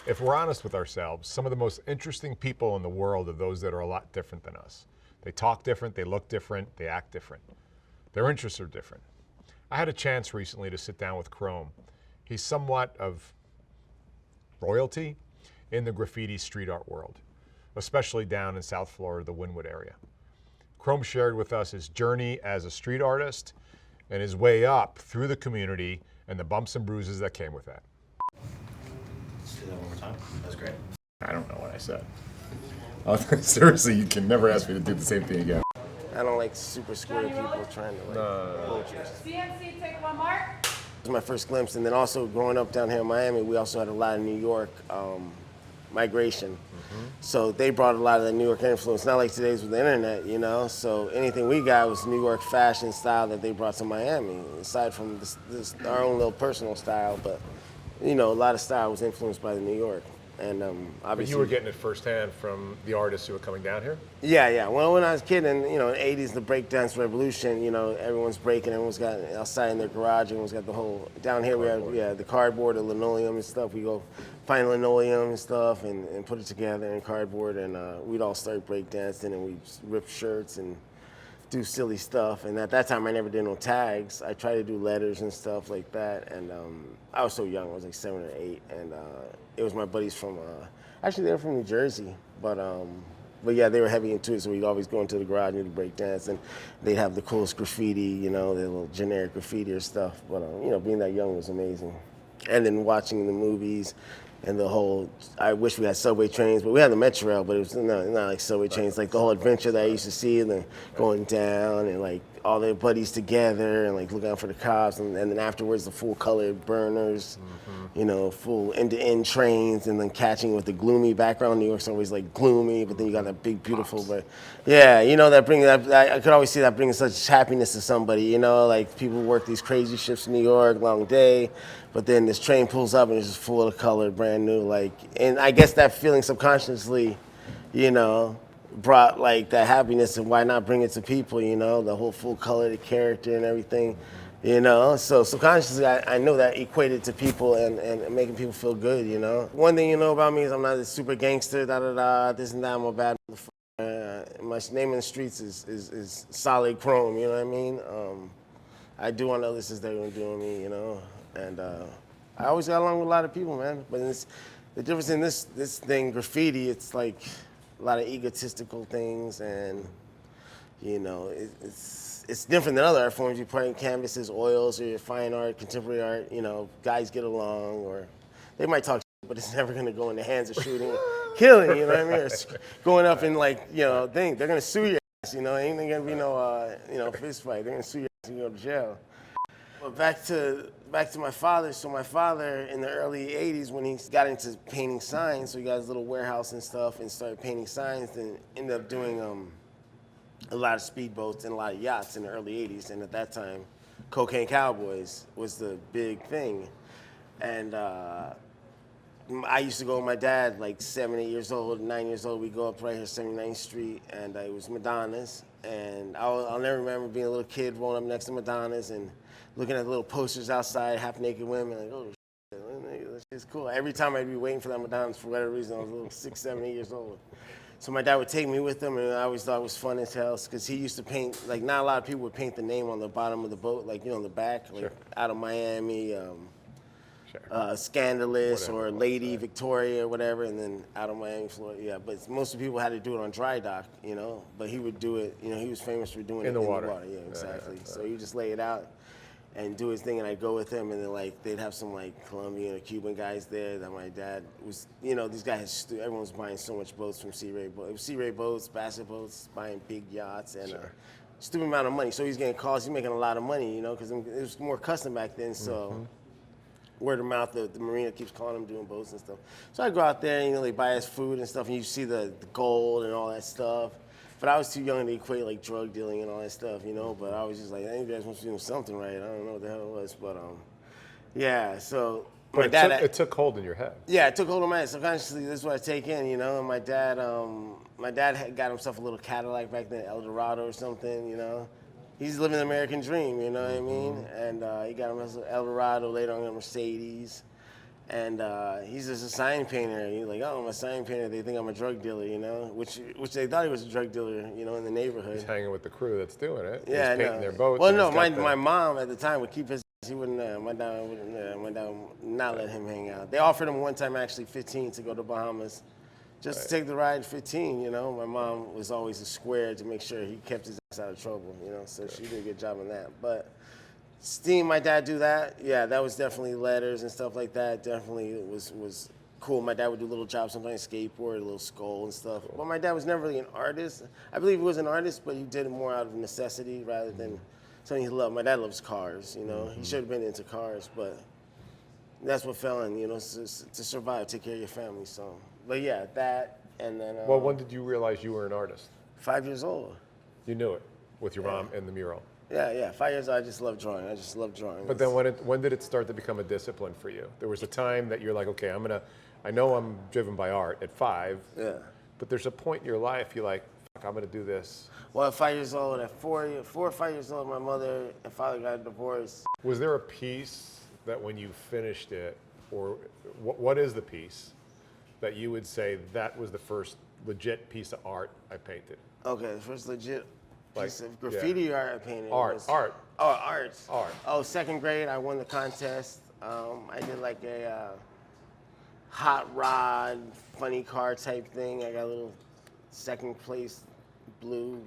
If we're honest with ourselves, some of the most interesting people in the world are those that are a lot different than us. They talk different, they look different, they act different. Their interests are different. I had a chance recently to sit down with Crome. He's somewhat of royalty in the graffiti street art world, especially down in South Florida, the Wynwood area. Crome shared with us his journey as a street artist and his way up through the community and the bumps and bruises that came with that. Let's do that one more time. That was great. I don't know what I said. Seriously, you can never ask me to do the same thing again. I don't like super square people trying to poachers. CNC, take one mark. It was my first glimpse, and then also growing up down here in Miami, we also had a lot of New York migration. So they brought a lot of the New York influence, not like today's with the internet, you know? So anything we got was New York fashion style that they brought to Miami, aside from our own little personal style, but you know, a lot of style was influenced by the New York. And obviously, But you were getting it firsthand from the artists who were coming down here? Yeah. Well, when I was a kid, and you know, in the 80s, the breakdance revolution, you know, everyone's breaking, everyone's got outside in their garage, everyone's got the whole, down here we have, the cardboard, the linoleum and stuff. We go find linoleum and stuff and put it together in cardboard, and we'd all start breakdancing, and we'd rip shirts and do silly stuff. And at that time, I never did no tags. I tried to do letters and stuff like that, and I was so young, I was like 7 or 8, and it was my buddies from, actually they were from New Jersey, but yeah, they were heavy into it, so we'd always go into the garage and do break dance, and they'd have the coolest graffiti, you know, the little generic graffiti or stuff, but you know, being that young was amazing. And then watching the movies and the whole, I wish we had subway trains, but we had the Metro Rail, but it was not like subway trains, like the whole adventure that I used to see, and then going down and like all their buddies together and like looking out for the cops, and then afterwards the full colored burners, you know, full end-to-end trains, and then catching with the gloomy background. New York's always like gloomy, but then you got that big, beautiful, but yeah, you know, that bringing that, I could always see that bringing such happiness to somebody, you know, like people work these crazy shifts in New York, long day, but then this train pulls up and it's just full of color, brand new, like, and I guess that feeling subconsciously, you know, brought like that happiness, and why not bring it to people, you know, the whole full colored character and everything, you know, so subconsciously I know that equated to people and making people feel good, you know. One thing you know about me is I'm not a super gangster, this and that, I'm a bad motherfucker. My name in the streets is solid Crome, you know what I mean? I do want others as they're gonna do with me, you know, and I always got along with a lot of people, man, but the difference in this thing, graffiti, it's like a lot of egotistical things, and you know, it's different than other art forms. You paint canvases, oils, or your fine art, contemporary art. You know, guys get along, or they might talk, but it's never gonna go in the hands of shooting, killing. You know what I mean? Or going up and like, you know, they're gonna sue your ass. You know, ain't there gonna be no, you know, fist fight. They're gonna sue your ass and you go to jail. But back to my father. So my father in the early 80s, when he got into painting signs, so he got his little warehouse and stuff and started painting signs, and ended up doing a lot of speedboats and a lot of yachts in the early 80s. And at that time, Cocaine Cowboys was the big thing. And I used to go with my dad, like 7, 8 years old, 9 years old. We'd go up right here, 79th Street, and it was Madonna's. And I'll never remember being a little kid rolling up next to Madonna's and looking at the little posters outside, half-naked women, like, oh, shit, this is cool. Every time I'd be waiting for that Madonna's for whatever reason. I was a little 6, 7, 8 years old. So my dad would take me with him, and I always thought it was fun as hell, because he used to paint, like, not a lot of people would paint the name on the bottom of the boat, like, you know, on the back, like, out of Miami, Scandalous, or Lady Victoria or whatever, and then out of Miami, Florida. Yeah, but most of the people had to do it on dry dock, you know, but he would do it, you know, he was famous for doing it in the water. Yeah, exactly. So he would just lay it out and do his thing, and I'd go with him, and then like they'd have some like Colombian or Cuban guys there that my dad was, you know, these guys, everyone was buying so much boats from Sea Ray boats. It was Sea Ray boats, Bassett boats, buying big yachts, and stupid amount of money. So he's getting calls, he's making a lot of money, you know, because it was more custom back then, so word of mouth, the marina keeps calling him doing boats and stuff. So I go out there, and, you know, they buy us food and stuff, and you see the gold and all that stuff. But I was too young to equate like drug dealing and all that stuff, you know. But I was just like, you guys must be doing something right. I don't know what the hell it was, but yeah. So But it took hold in your head. Yeah, it took hold of my head. Subconsciously, this is what I take in, you know. And my dad had got himself a little Cadillac back then, El Dorado or something, you know. He's living the American dream, you know what I mean? And he got him El Dorado, later on a Mercedes. And he's just a sign painter. He's like, oh, I'm a sign painter. They think I'm a drug dealer, you know, which they thought he was a drug dealer, you know, in the neighborhood. He's hanging with the crew that's doing it. Yeah, he's painting no. their boats. Well, and no, he's got my mom at the time would keep his. He wouldn't. My dad wouldn't. My dad would not let him hang out. They offered him one time actually 15 to go to Bahamas, just to take the ride 15. You know, my mom was always a square to make sure he kept his ass out of trouble. You know, so she did a good job on that. But seeing my dad do that, yeah, that was definitely letters and stuff like that. Definitely was cool. My dad would do little jobs, sometimes skateboard, a little skull and stuff. But my dad was never really an artist. I believe he was an artist, but he did it more out of necessity rather than something he loved. My dad loves cars, you know. He should have been into cars, but that's what fell in, you know, to survive, take care of your family. So, but yeah, that and then. Well, when did you realize you were an artist? 5 years old. You knew it with your mom and the mural. Yeah. 5 years old. I just love drawing. I just love drawing. But then when did it start to become a discipline for you? There was a time that you're like, okay, I know I'm driven by art at 5. Yeah. But there's a point in your life you're like, fuck, I'm gonna do this. Well, at 5 years old, at 4 or 5 years old, my mother and father got divorced. Was there a piece that when you finished it, or what is the piece that you would say that was the first legit piece of art I painted? Okay, the first legit piece Like, of graffiti art I painted. Art. Oh, art. Art. Oh, second grade, I won the contest. I did like a hot rod, funny car type thing. I got a little second place blue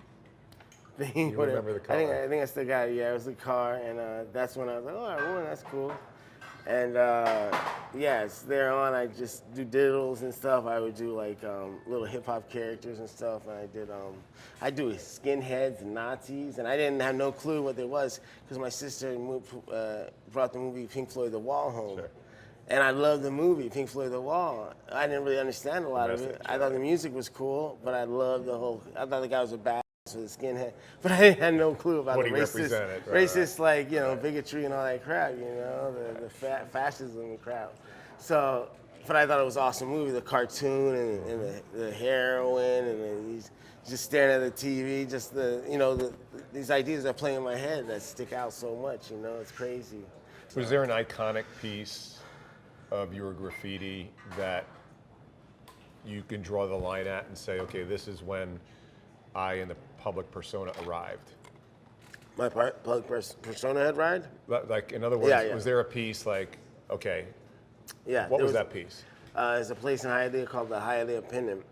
thing. You whatever. remember the car? I think I still got it. Yeah, it was the car, and that's when I was like, oh, I won. That's cool. And yes, there on I just do diddles and stuff. I would do like little hip hop characters and stuff. And I do skinheads and Nazis, and I didn't have no clue what it was because my sister brought the movie Pink Floyd The Wall home. Sure. And I loved the movie Pink Floyd The Wall. I didn't really understand a lot of it. I thought the music was cool, but I loved I thought the guy was a badass with a skinhead, but I had no clue about What the he represented, racist, like, you know, bigotry and all that crap, you know, the fascism and crap. So, but I thought it was an awesome movie, the cartoon and the heroin and he's just staring at the TV, just these ideas that play in my head that stick out so much, you know, it's crazy. Was there an iconic piece of your graffiti that you can draw the line at and say, okay, this is when I and the public persona arrived? My public persona had ride? Like, in other words, Yeah. was there a piece like, okay, Yeah. what was that piece? There's a place in Hialeah called the Hialeah Pendant,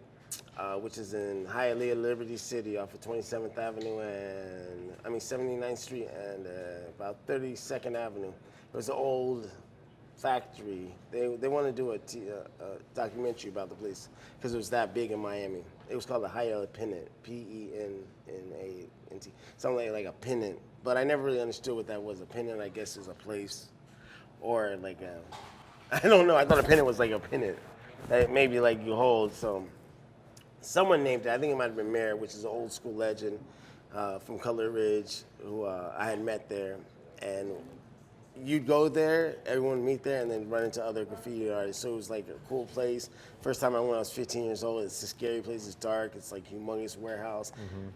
which is in Hialeah, Liberty City, off of 27th Avenue 79th Street and about 32nd Avenue. It was an old factory. They want to do a documentary about the place because it was that big in Miami. It was called the Hialeah Pendant, P-E-N-N-A-N-T, something like a pendant. But I never really understood what that was. A pendant, I guess, is a place, or like I don't know. I thought a pendant was like a pendant that maybe like you hold. So someone named it. I think it might have been Mayor, which is an old school legend from Color Ridge, who I had met there, and you'd go there, everyone would meet there, and then run into other graffiti artists. So it was like a cool place. First time I went, I was 15 years old. It's a scary place. It's dark. It's like a humongous warehouse,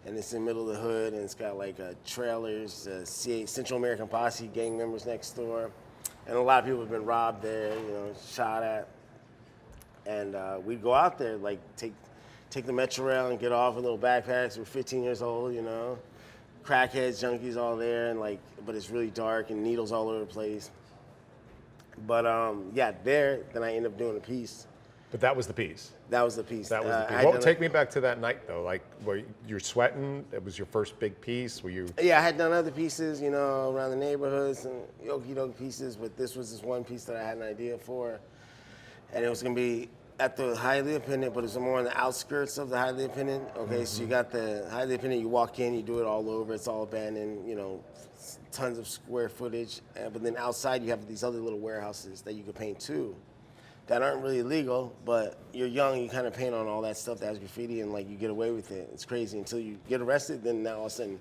and it's in the middle of the hood, and it's got like trailers, Central American Posse gang members next door, and a lot of people have been robbed there, you know, shot at. And we'd go out there, like take the Metro Rail and get off with little backpacks. We're 15 years old, you know. Crackheads, junkies all there, and but it's really dark and needles all over the place. But there, then I ended up doing a piece. But that was the piece. That was the piece. That was the piece. Well, take me back to that night though. Like, were you're sweating? It was your first big piece. Were you? Yeah, I had done other pieces, you know, around the neighborhoods and okie-dokie pieces, but this was this one piece that I had an idea for, and it was gonna be at the Hialeah Pendant, but it's more on the outskirts of the Hialeah Pendant. Okay, so you got the Hialeah Pendant, you walk in, you do it all over, it's all abandoned, you know, tons of square footage. But then outside you have these other little warehouses that you could paint too, that aren't really legal, but you're young, you kind of paint on all that stuff that has graffiti and like you get away with it. It's crazy until you get arrested, then now all of a sudden,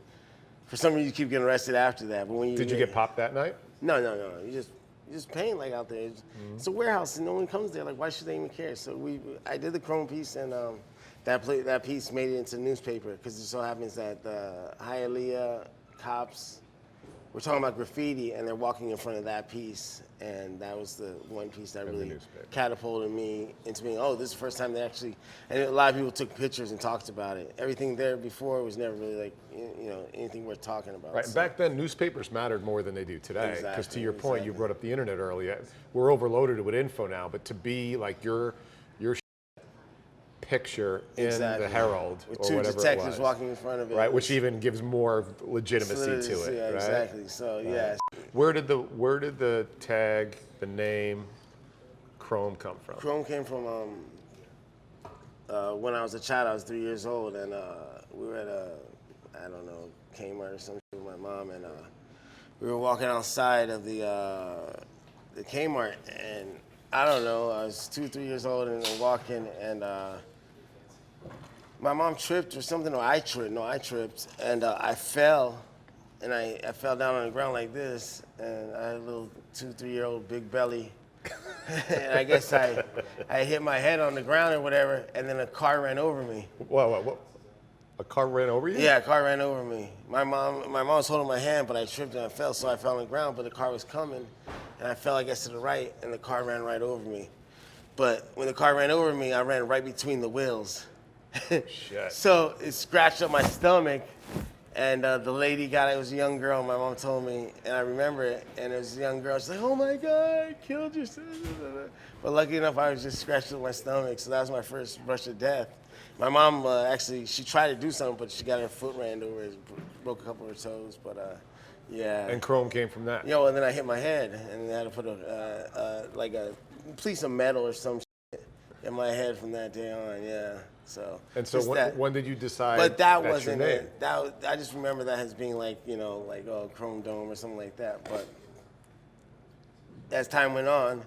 for some reason you keep getting arrested after that. But when Did you get popped that night? No. You just paint like out there. It's a warehouse and no one comes there. Like, why should they even care? So I did the Crome piece, and that piece made it into the newspaper because it so happens that the Hialeah cops we're talking about graffiti, and they're walking in front of that piece, and that was the one piece that the really newspaper. catapulted me into being, oh, this is the first time they actually, and a lot of people took pictures and talked about it. Everything there before was never really like, anything worth talking about. Right, and back then newspapers mattered more than they do today. Because to Exactly, your point, you exactly. brought up the internet earlier. We're overloaded with info now, but to be like your picture in Exactly. the Herald With or two whatever it detectives was, walking in front of it. right, which even gives more legitimacy solidity, to it, yeah, right? exactly. So yeah, Where did the tag, the name, Crome come from? Chrome came from when I was a child. I was 3 years old, and we were at I don't know, Kmart or something with my mom, and we were walking outside of the Kmart, and I don't know, I was 3 years old, and we're walking, and my mom tripped or something, or I tripped, and I fell, and I fell down on the ground like this, and I had a little 3-year-old big belly, and I guess I hit my head on the ground or whatever, and then a car ran over me. What? A car ran over you? Yeah, a car ran over me. My mom was holding my hand, but I tripped and I fell, so I fell on the ground, but the car was coming, and I fell, I guess, to the right, and the car ran right over me. But when the car ran over me, I ran right between the wheels. Shit. So it scratched up my stomach, and the lady got it. It was a young girl, my mom told me, and I remember it. And it was a young girl. She's like, "Oh my God, I killed yourself." But lucky enough, I was just scratched up my stomach, so that was my first brush of death. My mom actually, she tried to do something, but she got her foot ran over, and broke a couple of her toes. But yeah. And Crome came from that. And then I hit my head, and they had to put a piece of metal or some shit in my head from that day on. Yeah. So. And so when did you decide? But that that's wasn't your name? it. I just remember that as being like Chrome Dome or something like that. But as time went on,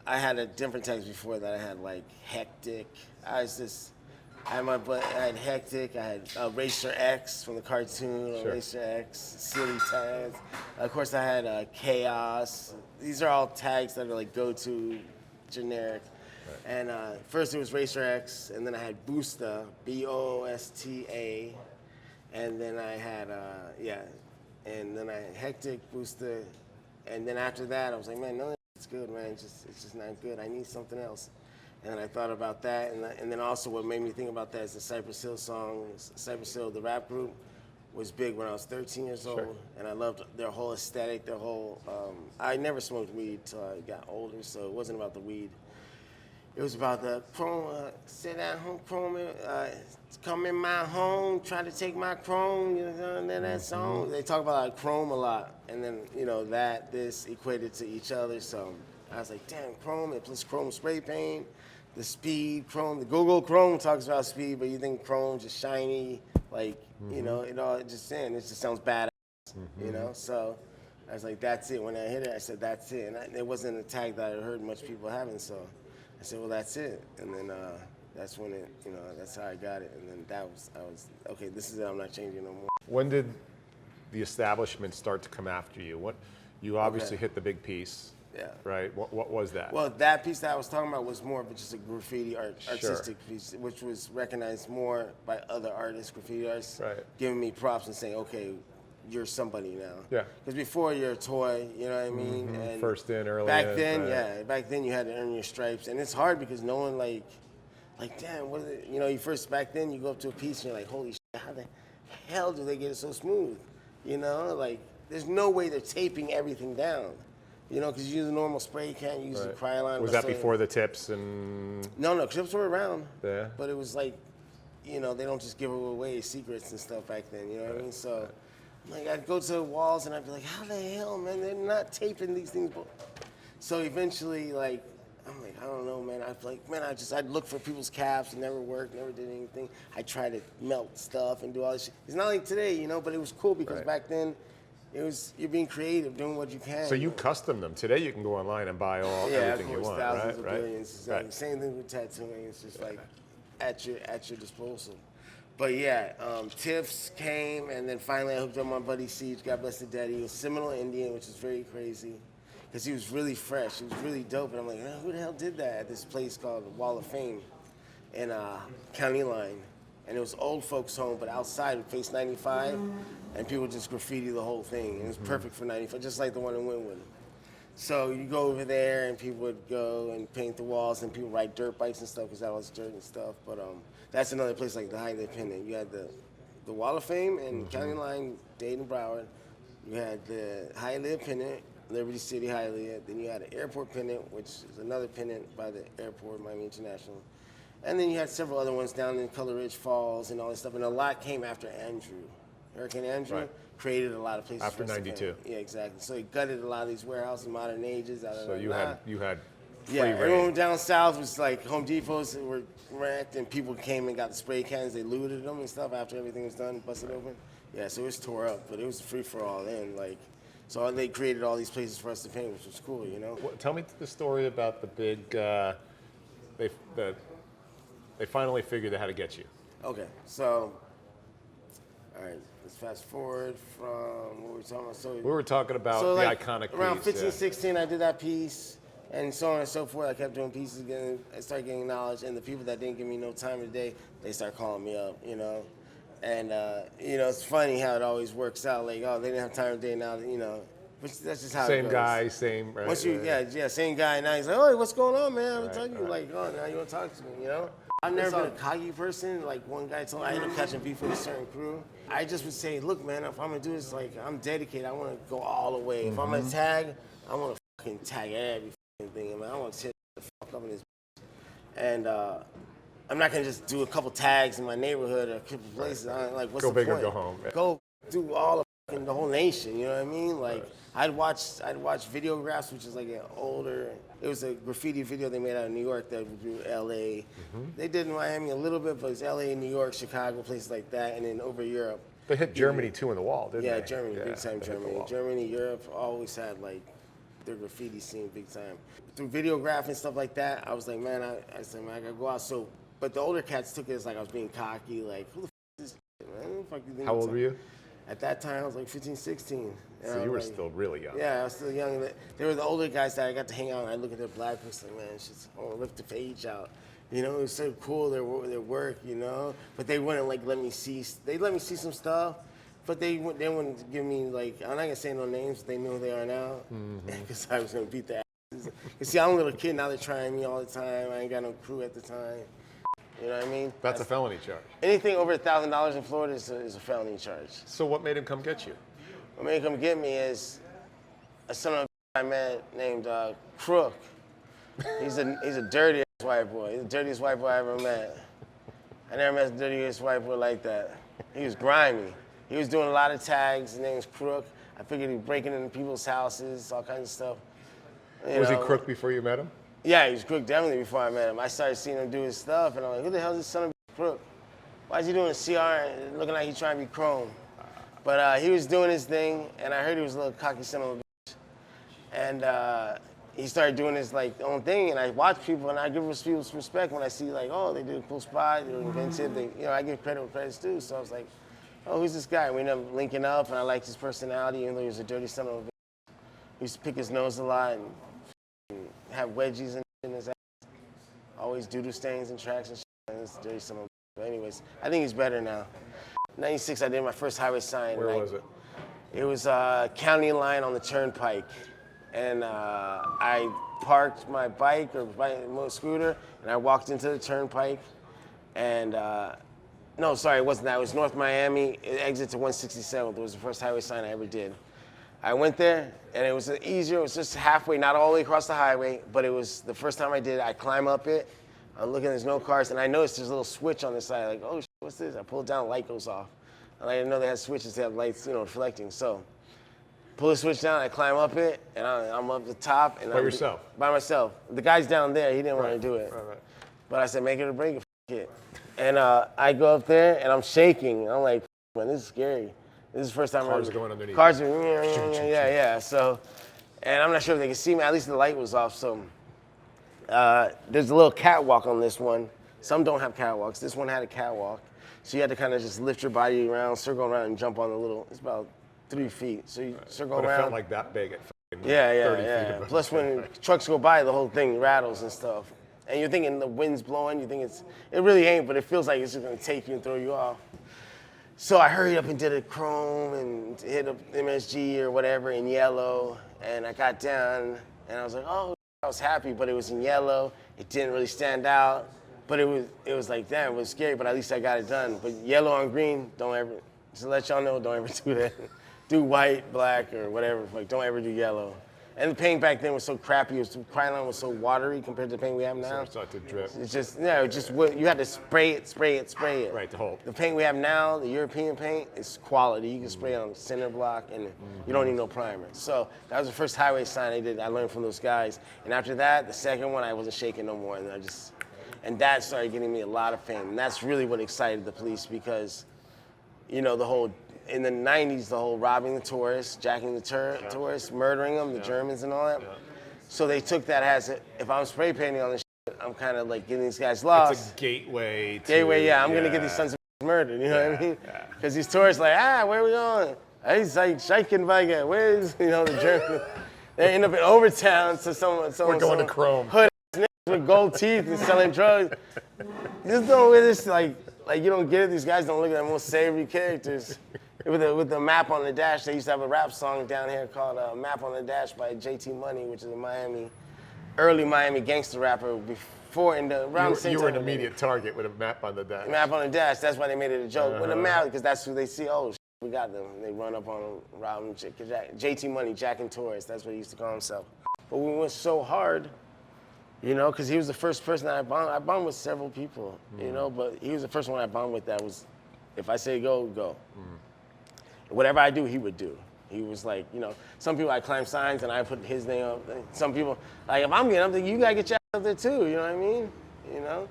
I had a different text before that. I had like hectic. I had hectic. I had Racer X from the cartoon. Sure. Racer X, silly tags. Of course, I had chaos. These are all tags that are like go-to, generic. Right. And first it was Racer X, and then I had Boosta, Boosta, and then I had and then I had Hectic, Boosta, and then after that I was like, man, no, it's good, man. It's just not good. I need something else. And I thought about that, and then also what made me think about that is the Cypress Hill song. Cypress Hill, the rap group, was big when I was 13 years old, Sure. and I loved their whole aesthetic, their whole. I never smoked weed till I got older, so it wasn't about the weed. It was about the Chrome, sit at home, Chrome, come in my home, try to take my Chrome, and then that song. They talk about like Chrome a lot, and then this equated to each other. So I was like, damn, Chrome, and plus Chrome spray paint, the speed, Chrome, the Google Chrome talks about speed, but you think Chrome just shiny, like it just sounds badass, So I was like, that's it. When I hit it, I said, that's it, and it wasn't a tag that I heard much people having, so. I said, well, that's it. And then that's when that's how I got it. And then I was, okay, this is it. I'm not changing no more. When did the establishment start to come after you? You obviously hit the big piece. Yeah. Right? What was that? Well, that piece that I was talking about was more of just a graffiti artistic piece, which was recognized more by other artists, graffiti artists, Right. giving me props and saying, okay, you're somebody now. Yeah. Because before you're a toy, you know what I mean? Mm-hmm. And First in, early back in, then, right. yeah. Back then you had to earn your stripes. And it's hard because no one like damn, what is it? Back then you go up to a piece and you're like, holy shit, how the hell do they get it so smooth? There's no way they're taping everything down. Because you use a normal spray, you can't use a Krylon. Was that before the tips and? No, tips were around. Yeah. But it was like, they don't just give away secrets and stuff back then, you know what I mean? So, I'd go to the walls and I'd be like, how the hell, man? They're not taping these things. So eventually, I'm like, I don't know, man. I'd look for people's caps. It never worked, never did anything. I tried to melt stuff and do all this shit. It's not like today, but it was cool because back then, you're being creative, doing what you can. So you custom them. Today you can go online and buy everything you want, thousands right? of billions. Right. Same thing with tattooing. It's just at your disposal. But yeah, Tiffs came, and then finally I hooked up my buddy Siege. God bless the daddy. He was Seminole Indian, which is very crazy, because he was really fresh. He was really dope, and I'm like, who the hell did that at this place called the Wall of Fame in County Line? And it was old folks' home, but outside, it faced 95. and people just graffiti the whole thing. And it's perfect for 95, just like the one in Wynwood. So you go over there, and people would go and paint the walls, and people ride dirt bikes and stuff because that was dirt and stuff. But that's another place like the Highland Pennant. You had the Wall of Fame and County Line, Dayton, Broward. You had the Highland Pennant, Liberty City Highland. Then you had an airport pennant, which is another pennant by the airport, Miami International. And then you had several other ones down in Color Ridge Falls and all this stuff. And a lot came after Andrew. Hurricane Andrew created a lot of places. After 92. Yeah, exactly. So he gutted a lot of these warehouses, modern ages. So you had free yeah, reign. everyone down south was like Home Depots were wrecked, and people came and got the spray cans. They looted them and stuff after everything was done, busted open. Yeah, so it was tore up, but it was free for all then. Like, so they created all these places for us to paint, which was cool, you know. Tell me the story about the big. They finally figured out how to get you. Okay, so all right, let's fast forward from what we were talking about. So We were talking about so the like iconic around piece. 15, 16, I did that piece, and so on and so forth. I kept doing pieces again. I started getting knowledge, and the people that didn't give me no time of the day, they start calling me up, you know. And you know, it's funny how it always works out. Like, oh, they didn't have time of the day now, you know. Which that's just how it Same goes. guy, same. Right, Once you, right. yeah, same guy. Now he's like, oh, what's going on, man? I'm Right, telling you, right. like, oh, now you want to talk to me, you know? I've never been a cocky person. Like, one guy told me, I ended up catching beef with a certain crew. I just would say, look, man, if I'm going to do this, like, I'm dedicated. I want to go all the way. If I'm going to tag, I want to fucking tag every fucking thing. Man, I want to tear the fuck up in this. And I'm not going to just do a couple tags in my neighborhood or a couple places. Like, what's Go the big or point? go home. Yeah. Go do all of the whole nation, you know what I mean? Like, I'd watch Videographs, which is like an older, it was a graffiti video they made out of New York that would do LA. They did in Miami a little bit, but it's LA, New York, Chicago, places like that, and then over Europe. They hit Germany too in the wall, didn't Yeah, they? Germany, big time they hit the Germany. wall. Germany, Europe always had like their graffiti scene big time. Through Videograph and stuff like that, I was like, man, I said, man, I gotta go out. So, but the older cats took it as like I was being cocky, like, who the f is this shit, man? Who the fuck you think How I'm old were you? At that time, I was like 15, 16. And So I you were was like, still really young. yeah, I was still young. They were the older guys that I got to hang out, and I look at their black person, man, it's just, I want to lift the page out. You know, it was so cool, their work, you know? But they wouldn't, like, let me see, they let me see some stuff, but they wouldn't give me, like, I'm not going to say no names, they know who they are now, because I was going to beat their asses. You see, I'm a little kid, now they're trying me all the time, I ain't got no crew at the time. You know what I mean? That's a felony charge. Anything over $1,000 in Florida is a felony charge. So what made him come get you? What made him come get me is a son of a I met named Crook. He's a dirty ass white boy. He's the dirtiest white boy I ever met. I never met the dirtiest white boy like that. He was grimy. He was doing a lot of tags. His name's Crook. I figured he'd breaking into people's houses, all kinds of stuff. Was he crook before you met him? Yeah, he was crook definitely before I met him. I started seeing him do his stuff, and I'm like, who the hell is this son of a crook? Why is he doing a CR and looking like he's trying to be Crome? But he was doing his thing, and I heard he was a little cocky son of a bitch. And he started doing his like own thing, and I watch people, and I give people respect when I see like, oh, they did a cool spot, they're inventive. I give credit where credit's due. So I was like, oh, who's this guy? We ended up linking up, and I liked his personality, even though he was a dirty son of a bitch. He used to pick his nose a lot and have wedgies in his ass. Always doodle stains and tracks and shit. And it's dirty son of a bitch. But anyways, I think he's better now. 96, I did my first highway sign. Where was it? It was county line on the turnpike. And I parked my bike or my scooter, and I walked into the turnpike. And no, sorry, it wasn't that. It was North Miami, exit to 167th. It was the first highway sign I ever did. I went there, and it was easier. It was just halfway, not all the way across the highway, but it was the first time I did it. I climb up it. I'm looking, there's no cars, and I noticed there's a little switch on the side. Like, oh, shit, what's this? I pull it down, light goes off. And I didn't know they had switches to have lights, reflecting. So, pull the switch down, I climb up it, and I'm up the top. And By yourself? By myself. The guy's down there, he didn't want to do it. Right. But I said, make it or break it, it. And I go up there, and I'm shaking. I'm like, man, this is scary. This is the first time Cars are going underneath. Cars are, yeah. So, and I'm not sure if they can see me. At least the light was off. So, there's a little catwalk on this one. Some don't have catwalks. This one had a catwalk. So you had to kind of just lift your body around, circle around, and jump on the little, it's about 3 feet. So you circle But it around. felt like that big at 30 Yeah. feet above. Plus when trucks go by, the whole thing rattles and stuff. And you're thinking the wind's blowing, you think it really ain't, but it feels like it's just gonna take you and throw you off. So I hurried up and did a Chrome and hit up MSG or whatever in yellow. And I got down and I was like, oh, I was happy, but it was in yellow. It didn't really stand out. But it was like, damn, it was scary, but at least I got it done. But yellow on green, don't ever, just to let y'all know, don't ever do that. Do white, black, or whatever. Like, don't ever do yellow. And the paint back then was so crappy. The Krylon was so watery compared to the paint we have now. So it started to drip. It's just, you had to spray it. Right, the whole. The paint we have now, the European paint, is quality. You can spray it on the center block and you don't need no primer. So that was the first highway sign I did. I learned from those guys. And after that, the second one, I wasn't shaking no more. And that started getting me a lot of fame. And that's really what excited the police because, the whole, in the 90s, the whole robbing the tourists, jacking the tourists, murdering them, the Germans and all that. Yeah. So they took that as, if I'm spray painting on this shit, I'm kind of like getting these guys lost. It's a gateway to... I'm going to get these sons of murdered, you know what I mean? Because these tourists like, where are we going? He's like, Scheichenweiger, where's, the German? They end up in Overtown, so someone We're going to Crome. Hood with gold teeth and selling drugs. Just don't with this, like you don't get it. These guys don't look at the most savory characters. With the Map on the Dash, they used to have a rap song down here called Map on the Dash by JT Money, which is a early Miami gangster rapper before around the same time. You were an immediate target with a map on the dash. Map on the Dash, that's why they made it a joke. With a map, because that's who they see, we got them. They run up on them, rob them, JT Money, jacking tourists, that's what he used to call himself. But we went so hard, because he was the first person that I bombed. I bombed with several people, but he was the first one I bombed with that was, if I say go, go. Whatever I do, he would do. He was like, some people I climb signs and I put his name up. Some people, like if I'm getting up there, you gotta get your ass up there too, you know what I mean?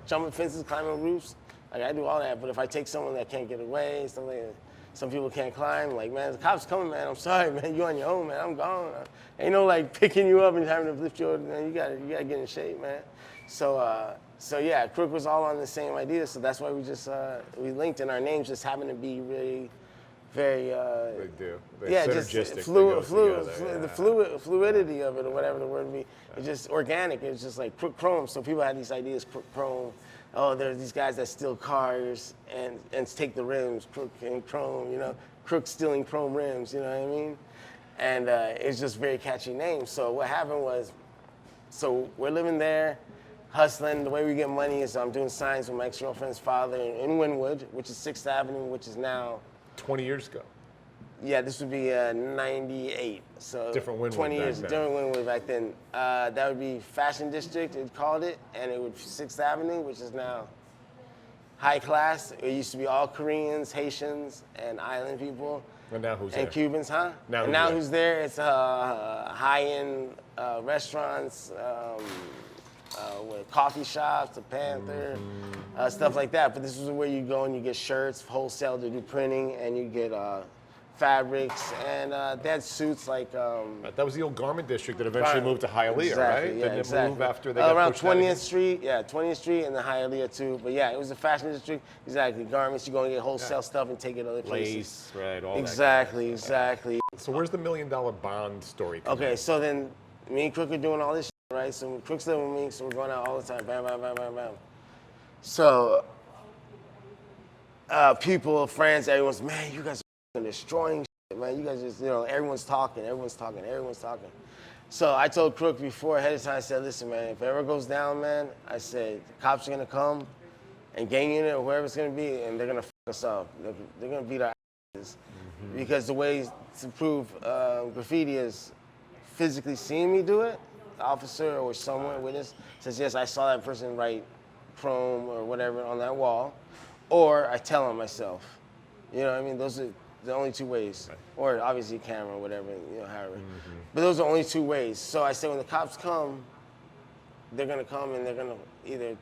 Jumping fences, climbing roofs, like I do all that. But if I take someone that can't get away, something that some people can't climb, like man, the cops coming, man. I'm sorry, man. You on your own, man. I'm gone. Ain't no like picking you up and having to lift you up. Man, you gotta get in shape, man. So yeah, Crook was all on the same idea. So that's why we just we linked, and our names just happen to be really. Very, they do. just the fluidity of it, or whatever the word would be. It's just organic. It's just like Crook Chrome. So people had these ideas, Crook Chrome. Oh, there's these guys that steal cars and take the rims, Crook and Chrome. Crook stealing chrome rims. You know what I mean? And it's just very catchy name. So what happened was, so we're living there, hustling. The way we get money is I'm doing signs with my ex-girlfriend's father in Wynwood, which is 6th Avenue, which is now. 20 years ago. Yeah, this would be 98. So different Wynwood 20 years, back then. different Wynwood back then. That would be Fashion District, it called it, and it would 6th Avenue, which is now high class. It used to be all Koreans, Haitians, and island people. And now who's and there? Cubans, huh? Now who's there? It's high-end restaurants, with coffee shops, the Panther, stuff like that. But this is where you go and you get shirts, wholesale to do printing, and you get fabrics, and they had suits like. That was the old garment district that eventually moved to Hialeah, right? Yeah, Didn't it move after they got around pushed out 20th again? Street, 20th Street, and the Hialeah too. But yeah, it was the fashion district. Exactly, garments. You go and get wholesale stuff and take it other places. Lace, right? All exactly, that. Exactly. So where's the $1 million bond story? Okay, so then me and Crook are doing all this. Right, so Crook's living with me, so we're going out all the time, bam, bam, bam, bam, bam. So, people, friends, everyone's, man, you guys are destroying shit, man. You guys just, everyone's talking. So I told Crook before, ahead of time, I said, listen, man, if it ever goes down, man, I said, the cops are gonna come, and gang unit, or whoever's gonna be, and they're gonna fuck us up. They're gonna beat our asses. Because the way to prove graffiti is physically seeing me do it. The officer or someone witness says, yes, I saw that person write Chrome or whatever on that wall, or I tell him myself. You know what I mean? Those are the only two ways. Right. Or obviously camera or whatever, however. But those are only two ways. So I said when the cops come, they're gonna come and they're gonna either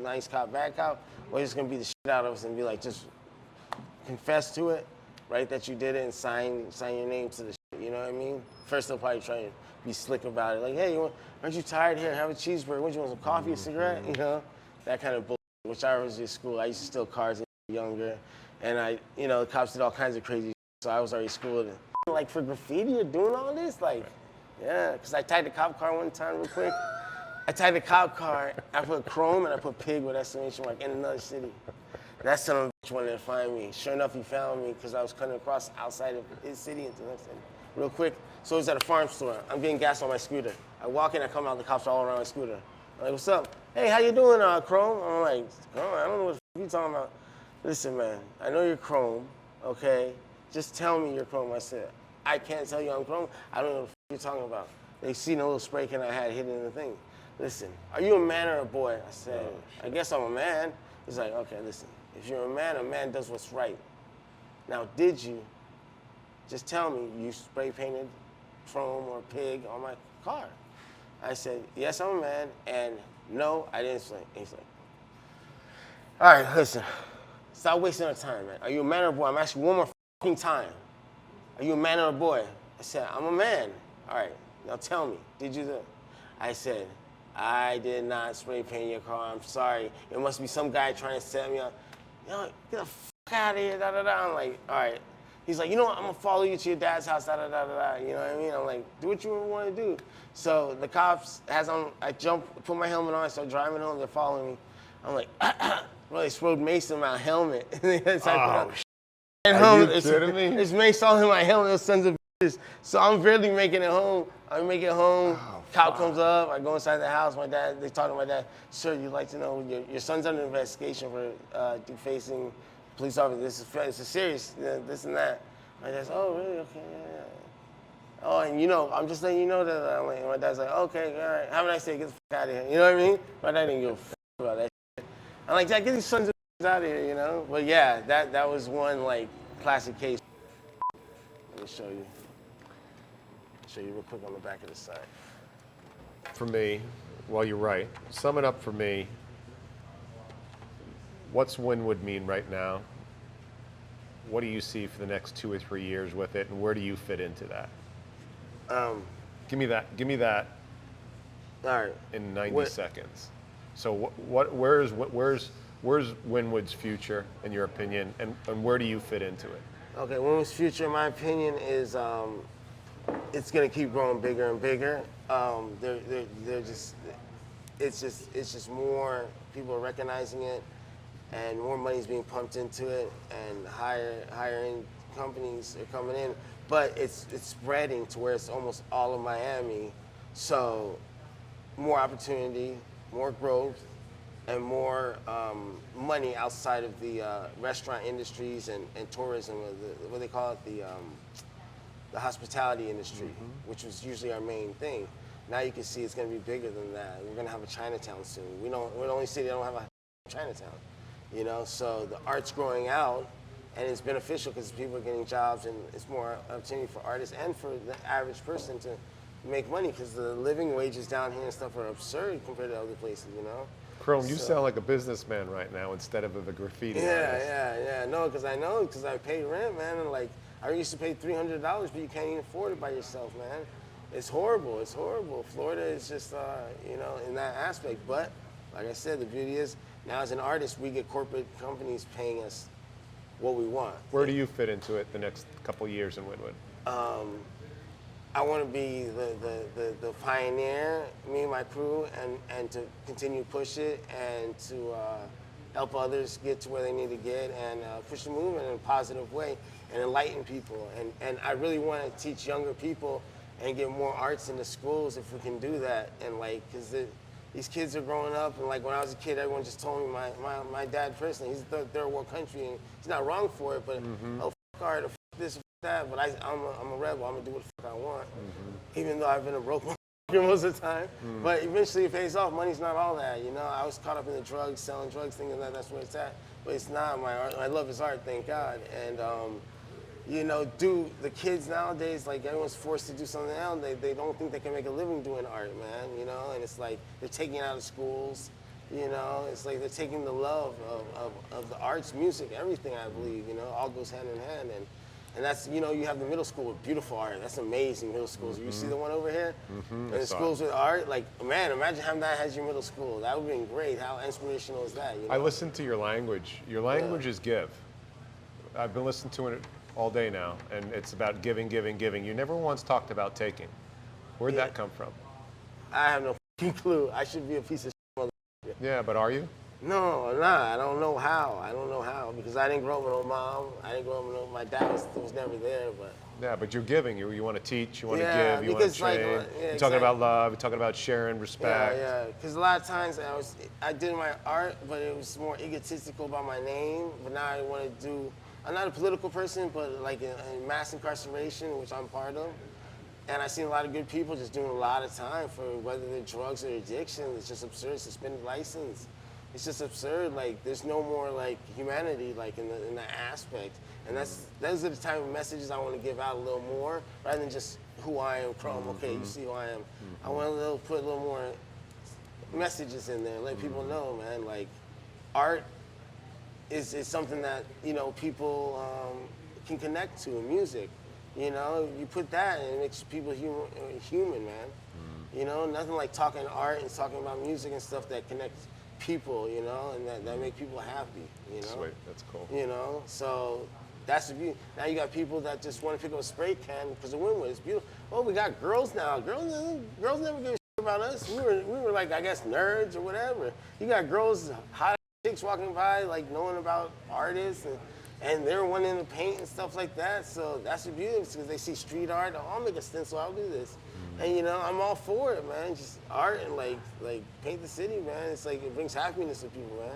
nice cop, bad cop, or they're just gonna beat the shit out of us and be like, just confess to it, right, that you did it and sign your name to the shit, you know what I mean? First they'll probably try and be slick about it. Like, hey, aren't you tired? Here, have a cheeseburger. What, you want some coffee, a cigarette? That kind of bullshit, which I was in school. I used to steal cars when I was younger. And the cops did all kinds of crazy shit, so I was already schooled. And, like, for graffiti, you're doing all this? Like, yeah, because I tagged the cop car one time real quick. I tagged the cop car, I put Chrome and I put pig with exclamation mark in another city. That son of a bitch Rich wanted to find me. Sure enough, he found me because I was cutting across outside of his city into the next city. Real quick, so it was at a farm store. I'm getting gas on my scooter. I walk in, I come out, the cops are all around my scooter. I'm like, what's up? Hey, how you doing, Crome? I'm like, Crome, I don't know what the f you talking about. Listen, man, I know you're Crome, okay? Just tell me you're Crome. I said, I can't tell you I'm Crome. I don't know what the f you're talking about. They seen a little spray can I had hidden in the thing. Listen, are you a man or a boy? I said, I guess I'm a man. He's like, okay, listen, if you're a man does what's right. Now, did you, just tell me, you spray painted Chrome or pig on my car? I said, yes, I'm a man, and no, I didn't say. He's like, all right, listen, stop wasting our time, man. Are you a man or a boy? I'm asking you one more fucking time. Are you a man or a boy? I said, I'm a man. All right, now tell me, did you do it? I said, I did not spray paint your car. I'm sorry. It must be some guy trying to set me up. You know, get the fuck out of here, da da da. I'm like, all right. He's like, you know what? I'm gonna follow you to your dad's house, da da da da da. You know what I mean? I'm like, do what you want to do. So the cops, I jump, put my helmet on, I start driving home. They're following me. I'm like, well, they sprayed mace in my helmet. Oh, Are you kidding me? It's mace all in my helmet. Those sons of bitches. So I'm barely making it home. I make it home. Cop comes up. I go inside the house. My dad, they talk to my dad. Sir, you'd like to know your son's under investigation for defacing police officer. This is serious. This and that. My dad's, oh really? Okay. Yeah. Oh, and you know, I'm just letting you know that. I'm like, my dad's like, okay, all right. Have a nice day. Get the fuck out of here. You know what I mean? My dad didn't give a fuck about that shit. I'm like, Dad, get these sons of bitches out of here. You know? But yeah, that was one like classic case. Let me show you. Show you real quick on the back of the side. For me, well, you're right. Sum it up for me. What's Wynwood mean right now? What do you see for the next 2 or 3 years with it, and where do you fit into that? Give me that. Give me that. All right. In 90 seconds. So where's Wynwood's future in your opinion, and where do you fit into it? Okay, Wynwood's future, in my opinion, is it's gonna keep growing bigger and bigger. It's just more people are recognizing it, and more money's being pumped into it, and higher end companies are coming in. But it's spreading to where it's almost all of Miami. So more opportunity, more growth, and more money outside of the restaurant industries and tourism, what they call it, the hospitality industry, which was usually our main thing. Now you can see it's going to be bigger than that. We're going to have a Chinatown soon. We're the only city that don't have a Chinatown, you know. So the art's growing out, and it's beneficial because people are getting jobs, and it's more opportunity for artists and for the average person to make money, because the living wages down here and stuff are absurd compared to other places, you know. Chrome, you sound like a businessman right now instead of a graffiti artist. Yeah. No, because I pay rent, man, and like I used to pay $300, but you can't even afford it by yourself, man. It's horrible. It's horrible. Florida is just, you know, in that aspect. But like I said, the beauty is now as an artist, we get corporate companies paying us what we want. Where do you fit into it the next couple years in Wynwood? I want to be the pioneer, me and my crew, and to continue to push it and to help others get to where they need to get and push the movement in a positive way and enlighten people. And I really want to teach younger people and get more arts into schools if we can do that. And like, because these kids are growing up, and like when I was a kid, everyone just told me my dad personally, he's a third world country, and he's not wrong for it, but oh, f art, f this, f that, but I'm a rebel, I'm gonna do what the f I want, even though I've been a broke motherfucker most of the time, but eventually it pays off. Money's not all that, you know. I was caught up in the drugs, selling drugs, thinking that that's where it's at, but it's not. My art, I love his art, thank God, and you know, the kids nowadays, like everyone's forced to do something else. They don't think they can make a living doing art, man, you know, and it's like they're taking it out of schools, you know, it's like they're taking the love of the arts, music, everything, I believe, you know, all goes hand in hand. And that's, you know, you have the middle school with beautiful art. That's amazing, middle schools. You see the one over here? And the schools with art, like, man, imagine having that as your middle school. That would have been great. How inspirational is that, you know? I listened to your language. Your language is give. I've been listening to it all day now, and it's about giving, giving, giving. You never once talked about taking. Where'd that come from? I have no fucking clue. I should be a piece of shit. Yeah, but are you? No, nah, I don't know how. I don't know how because I didn't grow up with no mom. I didn't grow up with no. My dad was never there, but. Yeah, but you're giving. You want to teach. You want to Yeah, give. You want to because, like, train. yeah, You're talking exactly. about love. You're talking about sharing respect. Yeah, because a lot of times I did my art, but it was more egotistical about my name. But now I want to do. I'm not a political person, but like in mass incarceration, which I'm part of, and I've seen a lot of good people just doing a lot of time for whether they're drugs or addiction. It's just absurd. Suspended license. It's just absurd. Like there's no more like humanity like in that aspect. And those are the type of messages I want to give out a little more, rather than just who I am, Crome. Okay, you see who I am. I want to put a little more messages in there, let people know, man. Like art is something that people can connect to. Music, you put that and it makes people human, man. Nothing like talking art and talking about music and stuff that connects people, and that make people happy, Sweet, that's cool. So that's the beauty. Now you got people that just want to pick up a spray can because of Wynwood. It's beautiful. Oh, we got girls now. Girls never give a shit about us. We were like, I guess, nerds or whatever. You got girls, hot chicks walking by, like knowing about artists and they're wanting to paint and stuff like that. So that's the beauty because they see street art. Oh, I'll make a stencil. I'll do this. And I'm all for it, man. Just art and like paint the city, man. It's like it brings happiness to people, man.